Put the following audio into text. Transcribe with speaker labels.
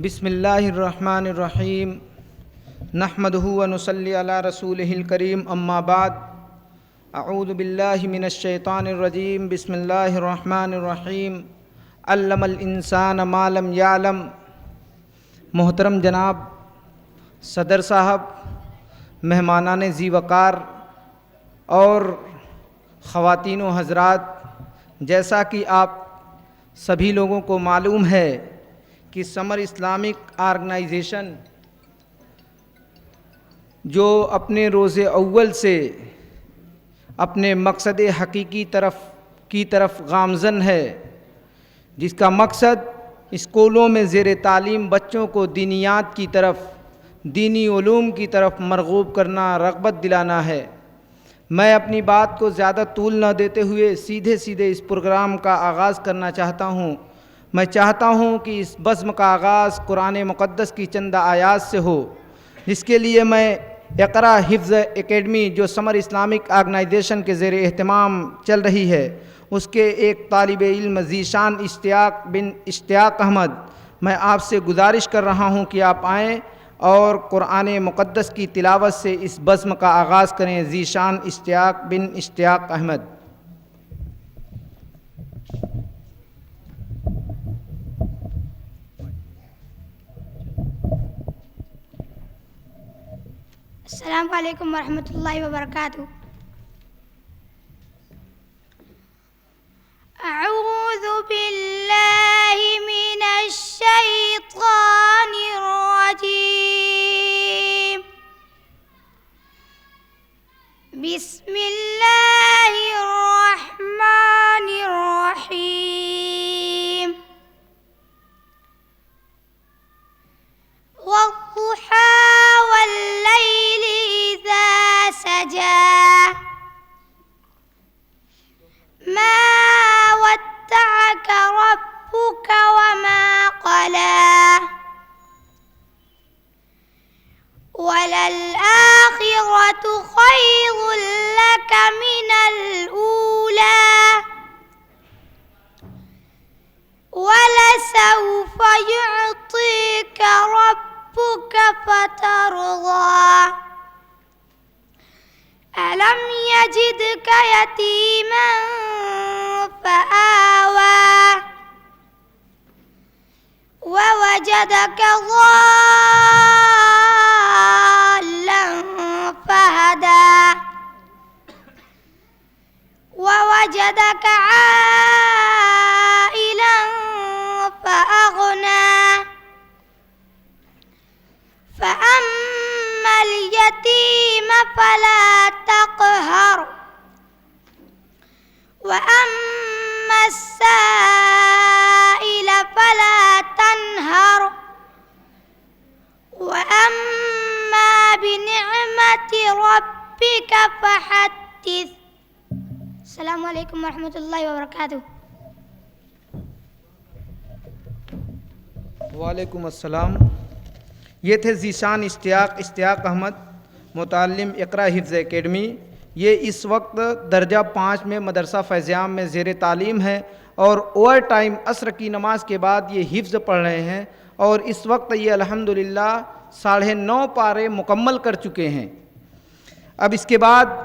Speaker 1: बिस्मिल्लाहिर्रहमानिर्रहीम नहमदुहु व नुसल्ली अला रसूलिहिल करीम अम्मा बाद अऊज़ु बिल्लाहि मिनश्शैतानिर्रजीम बिस्मिल्लाहिर्रहमानिर्रहीम अल्लमल इंसान मा लम यालम। मोहतरम जनाब सदर साहब, मेहमानान ज़ी वक़ार और ख़वातीन व हज़रात, जैसा कि आप सभी लोगों को मालूम है कि समर इस्लामिक ऑर्गेनाइजेशन जो अपने रोज़े अव्वल से अपने मकसद हकीकी की तरफ गामज़न है, जिसका मकसद स्कूलों में ज़ेर तालीम बच्चों को दीनियात की तरफ, दीनी उलूम की तरफ मरगूब करना, रग़बत दिलाना है। मैं अपनी बात को ज़्यादा तूल न देते हुए सीधे इस प्रोग्राम का आगाज़ करना चाहता हूँ। मैं चाहता हूँ कि इस बज़्म का आगाज़ कुरान मुक़द्दस की चंद आयात से हो, जिसके लिए मैं इक़रा हिफ्ज़ एकेडमी जो समर इस्लामिक ऑर्गेनाइजेशन के ज़ेर एहतमाम चल रही है, उसके एक तालिब इल्म ज़ीशान इश्तियाक़ अहमद, मैं आपसे गुजारिश कर रहा हूँ कि आप आएँ और कुरान मुक़द्दस की तिलावत से इस बज़्म का आगाज़ करें। ज़ीशान इश्तियाक़ अहमद।
Speaker 2: अस्सलामु अलैकुम वरहमतुल्लाहि वबरकातुहू। अऊज़ु बिल्लाहि मिनश शैतानिर रजीम। बिस्मिल्लाहिर रहमानिर रहीम। वद्दुहा वल्लैलि इज़ा सजा। मा वद्दअक रब्बुक वमा क़ला। वलल आखिरतु खैरुल लक मिनल ऊला। वलसौफ युअतीक रब्बुक फतरदा। अलम यजिदक यतीमन फआवा। ववजदक ज़ाल्लन फहदा। ववजदक आइलन फअग़ना। फ़अम्मल यतीम फला तक़हर। वअम्मस साइल फला तन्हर। वअम्मा बिनिअमति रब्बिक फहद्दिस। अस्सलामु अलैकुम वरहमतुल्लाहि वबरकातुहू।
Speaker 1: वालेकुम अस्सलाम। ये थे ज़ीशान इश्तियाक़ अहमद, मुतअल्लिम इक़रा हिफ्ज़ एकेडमी। ये इस वक्त दर्जा 5 में मदरसा फ़ैज़ान में ज़ेर तालीम है और ओवर टाइम असर की नमाज के बाद ये हिफ्ज़ पढ़ रहे हैं और इस वक्त ये अल्हम्दुलिल्लाह 9.5 पारे मुकम्मल कर चुके हैं। अब इसके बाद